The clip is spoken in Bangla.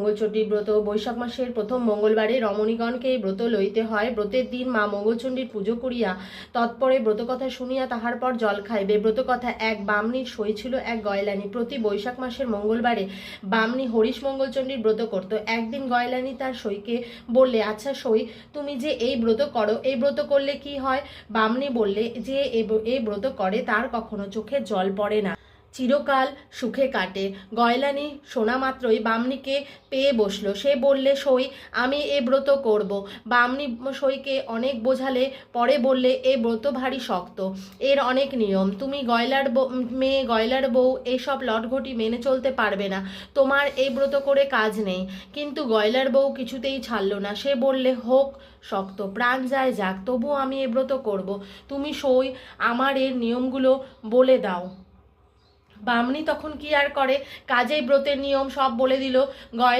মঙ্গলচণ্ডী ব্রত বৈশাখ মাসের প্রথম মঙ্গলবারে রমণীগণকে এই ব্রত লইতে হয়। ব্রতের দিন মা মঙ্গলচণ্ডীর পুজো করিয়া তৎপরে ব্রতকথা শুনিয়া তাহার পর জল খাইবে। ব্রতকথা এক বামনীর সই ছিল এক গয়লানি। প্রতি বৈশাখ মাসের মঙ্গলবারে বামনী হরিশ মঙ্গলচণ্ডীর ব্রত করত। একদিন গয়লানি তার সইকে বললে, আচ্ছা সই, তুমি যে এই ব্রত করো, এই ব্রত করলে কি হয়? বামনী বললে, যে এই ব্রত করে তার কখনো চোখে জল পড়ে না, চিরকাল সুখে কাটে। গয়লানি শোনা মাত্রই বামনীকে পেয়ে বসলো। সে বললে, সই, আমি এ ব্রত করব। বামনী সইকে অনেক বোঝালে, পরে বললে, এ ব্রত ভারী শক্ত, এর অনেক নিয়ম, তুমি গয়লার মেয়ে, গয়লার বউ, এসব লটঘটি মেনে চলতে পারবে না, তোমার এই ব্রত করে কাজ নেই। কিন্তু গয়লার বউ কিছুতেই ছাড়ল না। সে বললে, হোক শক্ত, প্রাণ যায় যাক, তবু আমি এ ব্রত করব। তুমি সই আমার এর নিয়মগুলো বলে দাও। বামনী তখন কি আর করে, কাজেই ব্রতের নিয়ম সব বলে দিল। গয়লা